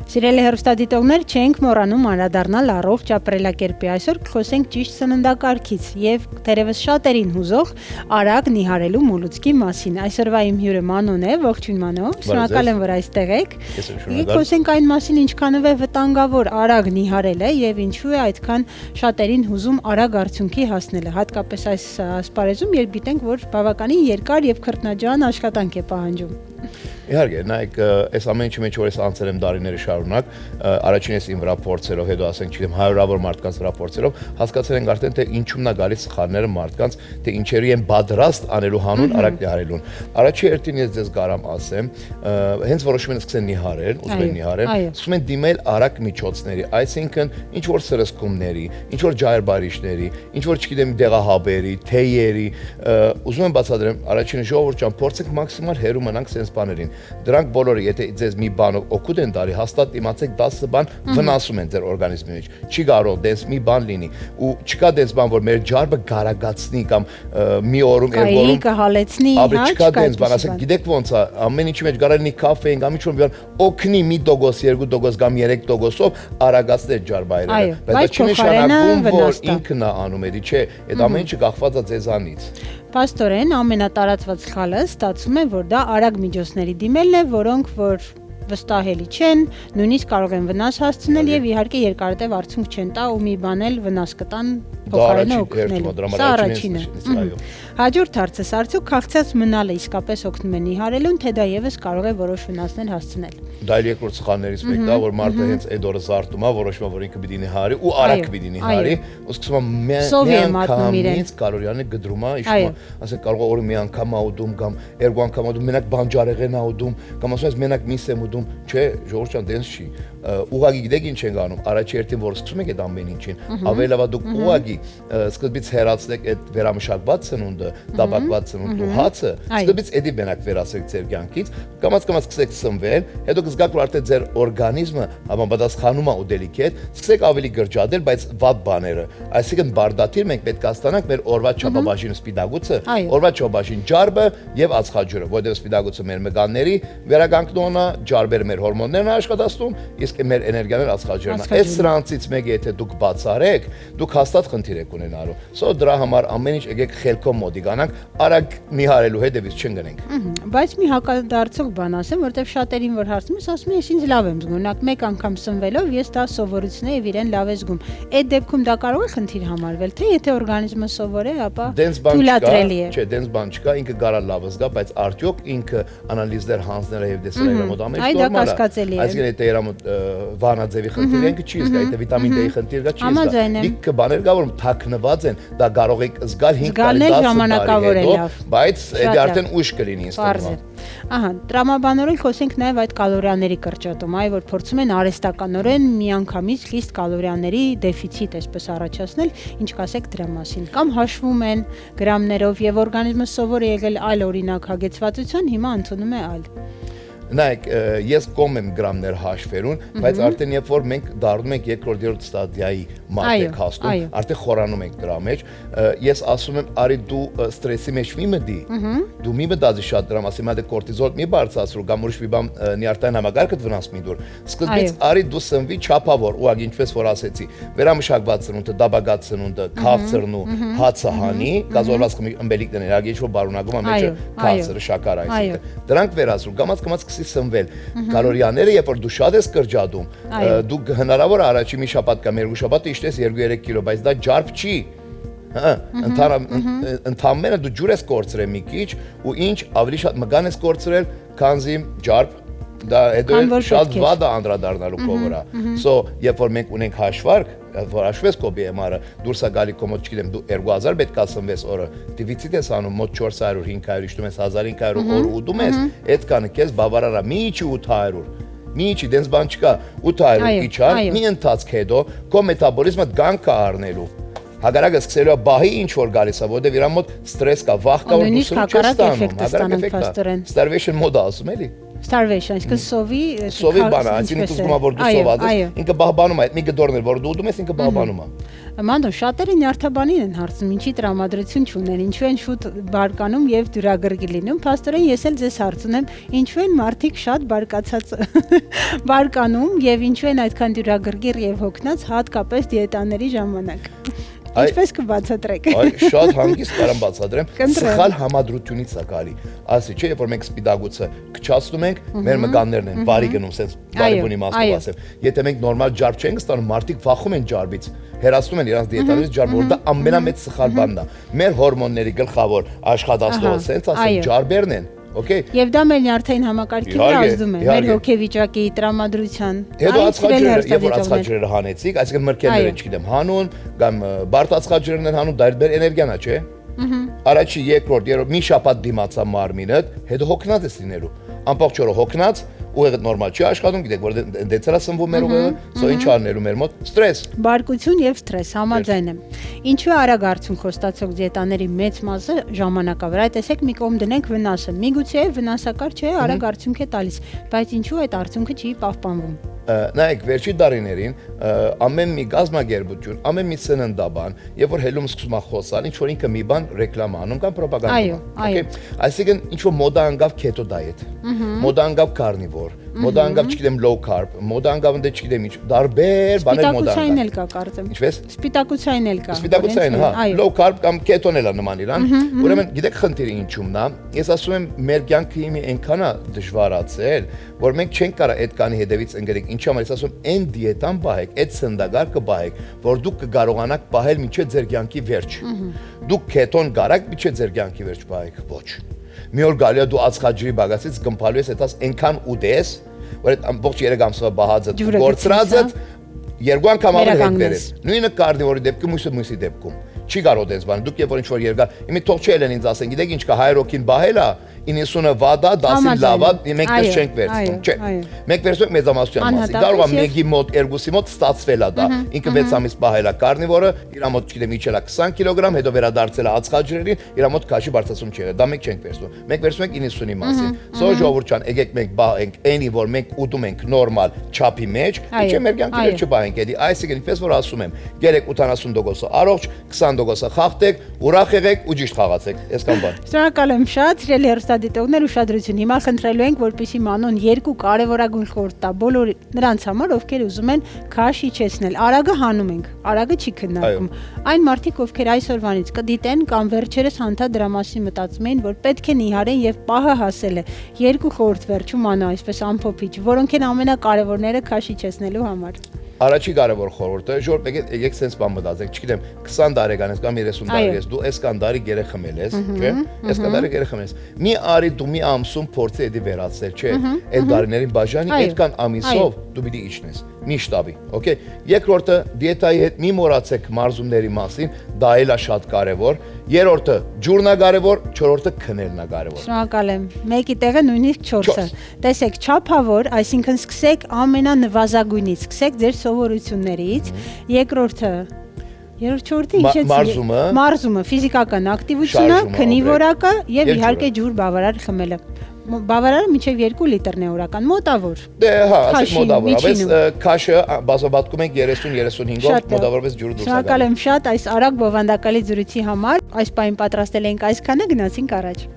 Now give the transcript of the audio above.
Սիրելի հեռուստադիտողներ, չենք մոռանում անդրադառնալ առողջ ապրելակերպի։ Այսօր կխոսենք ճիշտ սննդակարգից եւ թերևս շատերին հուզող արագ նիհարելու մոլուցքի մասին։ Այսօրվա իմ հյուրը Մանոն է, ողջույն Մանո, շնորհակալ եմ, որ այստեղ եք։ Եկեք խոսենք այն մասին, ինչքանով է վտանգավոր արագ նիհարելը եւ ինչու է այդքան շատերին հուզում արագ արդյունքի հասնելը, հատկապես այս ասպարեզում, երբ գիտենք, որ բավականին երկար եւ քրտնաջան աշխատանք է պահանջում։ Իհարկե, նայեք, այս ամեն ինչի մեջ որ ես անցել եմ դարիների շարունակ, առաջին ես իմ վրա փորձերով, հետո ասենք, չգիտեմ, հարյուրավոր մարդկանց վրա փորձերով, հասկացել ենք արդեն թե ինչումն է գալիս սխալները մարդկանց, թե ինչերի են պատրաստ անելու հանուն արագ նիհարելուն։ Առաջի հերթին ես ձեզ կարամ ասեմ, հենց որոշում են սկսեն նիհարել, ուզում են նիհարել, սկսում են դիմել արագ միջոցների, այսինքն ինչ որ սրսկումների, ինչ որ ջայրբարիշների, ինչ որ չգիտեմ դեղահաբերի, թեյերի, ուզում եմ բացատրեմ, առաջին ժողովուրդ ջան, փորձենք մաքսիմալ հեռու մնանք sense բաներին։ Դրանք բոլորը, եթե ձեզ մի բանով օգուտ են տալի, հաստատ իմացեք 10 բան վնասում են ձեր օրգանիզմի մեջ։ Չի կարող դες մի բան լինի, ու չկա դες բան, որ մեր ջարբը գարագացնի կամ մի օրում, երկու օրում կհալեցնի, ապա չկա դες բան, ասենք, գիտեք ոնց է, ամեն ինչի մեջ կարող լինի կաֆեին կամ ինչ-որ մի բան, օգնի մի դոգոս, երկու դոգոս կամ 3 դոգոսով արագացնել ջարբայրերը, բայց չի նշանակում, որ ինքն է անում էլի, չէ, այդ ամեն ինչը կախված է ձեզանից։ Պաստորեն ամենատարածված սխալը ստացվում է, որ դա արագ միջոցների դիմելն է, որոնք որ վստահելի չեն, նույնիսկ կարող են վնաս հասցնել եւ իհարկե երկարատև արդյունք չեն տա ու մի բան էլ վնաս կտան փոխարենը օգնելու։ Սա առաջինը։ Հաջորդ հարցս, արդյոք քաղցած մնալը իսկապես օգնում է նիհարելուն, թե դա եւս կարող է որոշ վնասներ հասցնել։ Դա էլ երկրորդ սխալներից մեկն է, որ մարդը հենց այդ օրը զարթում է, որոշում է, որ ինքը պիտի նիհարի ու արագ պիտի նիհարի, ու սկսում է միանգամից կալորիաները գդրում է, իշում է, ասենք կարող է օրը մի անգամ ուտում կամ երկու անգամ ուտում, մենակ բանջարեղեն ուտում, կամ ասում ես մենակ միս եմ ուտում, չէ, ժողովուրդ ջան, դենց չի։ Ուղղակի գիտեք ինչ ենք անում, առաջի հերթին որ սկսում եք այդ ամեն ինչին, ավելի լավ է դուք ուղղակի սկզբից հեռացնեք այդ վերամշակված սնունդը, տապակված սնունդը, հացը, սկզբից էդի մենակ վերացրեք ձեր կյանքից, կամաց սկսեք սնվել, հետո կզգաք, որ արդեն ձեր օրգանիզմը համապատասխանում է ուտելիքի հետ, սկսեք ավելի գրջադել, բայց վատ բաները, այսինքն բարդաթիր մենք պետք է ստանանք մեր օրվա չափաբաժին սպիտակուցը, օրվա չափաբաժին ջարբը եւ ածխաջուրը, որտեղ սպիտակուցը մեր մկանների վերականգնողն է, ջարբերը մեր հորմոններն են աշխատացնում, իսկ մեր էներգիաները ածխաջուրն է։ Այս սրանցից մեկը եթե դուք բացառեք, դուք հաստատ խնդիր եք ունենալու։ Սո դրա համար ամեն ինչ եկեք խելքով մոտիկանանք, արագ նիհարելու հետևից չընկնենք։ Բայց մի հակադարձող բան ասեմ, որտեվ շատերին որ հարցնում ես, ասում են, ես ինձ լավ եմ զգում, օրինակ մեկ անգամ սնվելով ես դա սովորություն է եւ իրեն լավ է զգում։ Այդ դեպքում դա կարող է խնդիր համարվել, թե եթե օրգանիզմը սովոր է, ապա թույլատրելի է։ Չէ, դենց բան չկա, ինքը կարա լավ զգա, բայց արդյոք ինքը անալիզներ հանձները եւ դեսել իր մոտ ամեն ինչ նորմալ է։ Այսինքն եթե իր մոտ վանաձևի խնդիր ինքը չի զգա, եթե վիտամին D-ի խնդիր կա չի զգա։ Լիքը բաներ կա, որ թաքնված են, դա կարող եք զգալ 5 տարի 10 տարի հետո, բայց դա արդեն ուշ կլինի ինձ թվում։ Ահա, տրամաբանորեն խոսենք նաև այդ կալորիաների կրճատում, այ որ փորձում են արհեստականորեն միանգամից խիստ կալորիաների դեֆիցիտ այսպես առաջացնել, ինչ կասեք դրա մասին, կամ հաշվում են գրամներով եւ օրգանիզմը սովոր է եղել այլ օրինակ հագեցվածության, հիմա ընդունում է այլ։ Նայեք, ես կողմ եմ գրամներ հաշվերուն, բայց արդեն երբ որ մենք դառնում ենք երկրորդ ստադիայի մարդ եք հասնում, արդեն խորանում ենք դրա մեջ, ես ասում եմ, արի դու ստրեսի մեջ մի մտի, դու մի մտածի շատ դրա մասին, մատե կորտիզոլ մի բարձրացրու, կամ ուրիշ մի բան նյարդային համակարգդ վնաս մի դուր, սկզբից արի դու սնվի չափավոր, ուղղակի ինչպես որ ասեցի, վերամշակված սնունդը, դաբագած սնունդը, քաղցրն ու հացը հանի, գազավորված ըմբելիքներն իրագի ինչ որ բարունակում է մեջը քաղցրը, շաքարը, այսինքն դրանք վերացրու, կամաց սնվել կալորիաները, երբ որ դու շատ ես կրճատում, դու հնարավոր է առաջի մի շաբաթ կամ երկու շաբաթ իջնես 2-3 կիլո, բայց դա ջարբ չի։ Ընդամենը դու ջուր ես կորցրել մի քիչ ու ինչ ավելի շատ մգան ես կորցրել, քանզի ջարբ դա հետո շատ վատ է անդրադառնալու քո վրա։ Սո երբ որ մենք ունենք հաշվարկ, որ հաշվես քո BMR-ը, դուրս է գալի քո մոտ, չգիտեմ, դու 2000 պետք է սնվես օրը, դիվիցիտ ես անում մոտ 400, 500, իշտում ես 1500 օր ուտում ես, այդքանը քեզ բավարար է, մի իջի 800, մի իջի, դենց բան չկա, 800 իջար, մի ընթացք հետո քո մետաբոլիզմը գանք է առնելու։ Հագարակը սկսելու է բահի ինչ որ գալիս է, որտեղ իր մոտ ստրես կա, վախ կա, որ դու սնունդ չես ստանում, հագարակ էֆեկտ է, starvation mode ասում էլի։ Starvation, այսինքն սովի բանը, այսինքն ուզում եմ որ դու սոված ես, ինքը բահբանում է, այդ մի գդորն էլ որ դու ուտում ես, ինքը բահբանում է։ Մանո, շատերը նյարդաբանին են հարցնում, ինչի տրամադրություն չունեն, ինչու են շուտ բարկանում եւ դյուրագրգի լինում։ Փաստորեն ես էլ ձեզ հարց ունեմ, ինչու են մարդիկ շատ բարկացած բարկանում եւ ինչու են այդքան դյուրագրգիռ եւ հոգնած, հատկապես դիետաների ժամանակ։ Ինչպես կբացատրեք։ Այ շատ հանգիստ կարամ բացատրեմ։ Սխալ համադրությունից է գալի։ Ասի չէ, որ մենք սպիտակուցը քչացնում ենք, մեր մկաններն են բարի գնում, sense բարի բունի մասով ասեմ։ Եթե մենք նորմալ ջարբ չենք ստանում, մարդիկ վախում են ջարբից, հեռացնում են իրանց դիետաներից ջարբը, որ դա ամենամեծ սխալ բանն է։ Մեր հորմոնների գլխավոր աշխատածողը sense ասեմ ջարբերն են։ Okay. Եվ դա մեր նյարդային համակարգին ազդում է, մեր հոգեվիճակի, տրամադրության։ Հետո ածխաջրերը, երբ որ ածխաջրերը հանեցիք, այսինքն մրգերները, չգիտեմ, հանուն, կամ բարդ ածխաջրերն են հանուն, դա էլ էներգիան է, չէ՞։ Առաջի, երկրորդ, երրորդ մի շաբաթ դիմացա մարմինդ, հետո հոգնած ես լինելու։ Ամբողջ օրը հոգնած, ուղեղը նորմալ չի աշխատում, գիտեք, որ դեցերա սնվում մեր ուղեղը, սա ինչ արնելու մեր մոտ, ստրես։ Բարկություն եւ ստրես, համաձայն եմ։ Ինչու է արագ արդյունք խոստացող դիետաների մեծ մասը ժամանակավոր։ Այդ տեսեք մի կողմ դնենք վնասը։ Միգուցե վնասակար չէ, արագ արդյունք է տալիս, բայց ինչու այդ արդյունքը չի պահպանվում։ Նայեք, վերջի դարիներին ամեն մի գազագերբություն, ամեն մի սննդաբան, երբ որ հելում սկսում է խոսալ, ինչ որ ինքը մի բան ռեկլամա անում կամ ռոպագանդա։ Okay։ Այսինքն ինչ որ մոդա անգավ keto diet, մոդա անգավ carnivore, մոդա անգավ չգիտեմ low carb, մոդա անգավ ընդ չգիտեմ ինչ, տարբեր բաներ մոդա անգավ։ Սպիտակուցային էլ կա կարծեմ։ Ինչպես։ Սպիտակուցային էլ կա։ Սպիտակուցային, հա, low carb կամ keto-ն էլ է նման իրան։ Ուրեմն գիտեք խնդիրը ինչումն է։ Ես ասում եմ մեր կյանքը իմի այնքան է դժվարացել, որ մենք չենք կարող այդ կանի հետևից ընկերենք։ Ինչի համար ես ասում եմ, այն դիետան պահեք, այդ սննդակար կպահեք, որ դուք կկարողանաք պահել մինչև ձեր կյանքի վերջ։ Դուք keto-ն կարաք մինչև ձեր կյանքի վերջ պահեք, ոչ։ Մի օր գալի է դու ածխաջրի բագասից գմփալու ես այդպես այնքան ուտես, որ այդ ամբողջ 3 ամսվա բահածը գործրածը երկու անգամ ավելի հետ բերես։ Նույնը կարնիվորի դեպքում, մույսի դեպքում։ Չի կարող դες բան։ Դուք երբ որ ինչ որ երկար, իմի թող չէ ելեն ինձ ասեն, գիտեք ինչ կա, 100 ռոքին բահել է, 90-ը վադա, 10-ին լավա, մենք դες չենք վերցնում, չէ։ Մենք վերցնում ենք մեծամասնության մասի։ Կարող է մեկի մոտ, երկուսի մոտ ստացվել է դա։ Ինքը 6 ամիս բահել է կարնիվորը, իր մոտ չգիտեմ իջել է 20 կիլոգրամ, հետո վերադարձել է ածխաջրերին, իր մոտ քաշի բարձրացում չի եղել։ Դա մենք չենք վերցնում։ Մենք վերցնում ենք 90-ի մասին։ Սո ժողովուրդ ջան, եկեք մենք բահենք այնի, որ մենք ուտում ենք նորմալ չափի մեջ, ինչը մեր կյանքի մեջ չբահենք էլի։ Այսինքն, ինչպես որ ասում եմ, գերեք 80% առողջ, 20% խախտեք, ուրախ եղեք ու ճիշտ խաղացեք։ Այսքան բան։ Շնորհակալ եմ շատ, սիրելի հեռուստադիտողներ, ուշադրություն։ Հիմա խնդրելու ենք, որպեսզի Մանոն երկու կարևորագույն խորհուրդ տա բոլոր նրանց համար, ովքեր ուզում են քաշ իջեցնել։ Արագը հանում ենք, արագը չի քննարկում։ Այն մարդիկ, ովքեր այսօրվանից կդիտեն կամ վերջերս հանդա դրա մասին մտածում են, որ պետք է նիհարեն եւ պահը հասել է։ Երկու խորհուրդ վերջում Մանո այսպես ամփոփիչ, որոնք են ամենակարևորները քաշ իջեցնելու համար։ Առաջի կարևոր խորհուրդը, ժողովուրդ եկեք sense բան մտածեք, չգիտեմ, 20 տարեկան ես կամ 30 տարեկան ես, դու այսքան տարի գերե խմել ես, չէ՞։ Այսքան տարի գերե խմել ես։ Մի արի դու մի ամսում փորձի էդի վերացել, չէ՞։ Այդ տարիներին բաժանի այդքան ամիսով դու պիտի իջնես։ Մի շտաբի, okay։ Երկրորդը դիետայի հետ մի մոռացեք մարզումների մասին, դա էլ է շատ կարևոր։ Երրորդը ջուրն է կարևոր, չորրորդը քնելն է կարևոր։ Շնորհակալ եմ։ Մեկի տեղը նույնիսկ 4-ը։ Տեսեք, չափավոր, այսինքն սկսեք ամենանվազագույնից, սկսեք ձեր սովորություններից։ Երկրորդը Երրորդը ինչ է։ Մարզումը, ֆիզիկական ակտիվությունը, քնի որակը եւ իհարկե ջուր բավարար խմելը։ Բավարարը մինչև 2 լիտրն է օրական, մոտավոր։ Դե հա, ասեք մոտավոր, բայց քաշը բազմապատկում ենք 30-35-ով, մոտավորապես ջուրը դուրս է գալիս։ Շնորհակալ եմ շատ այս արագ բովանդակալի զրույցի համար։ Այս պահին պատրաստել ենք այսքանը, գնացինք առաջ։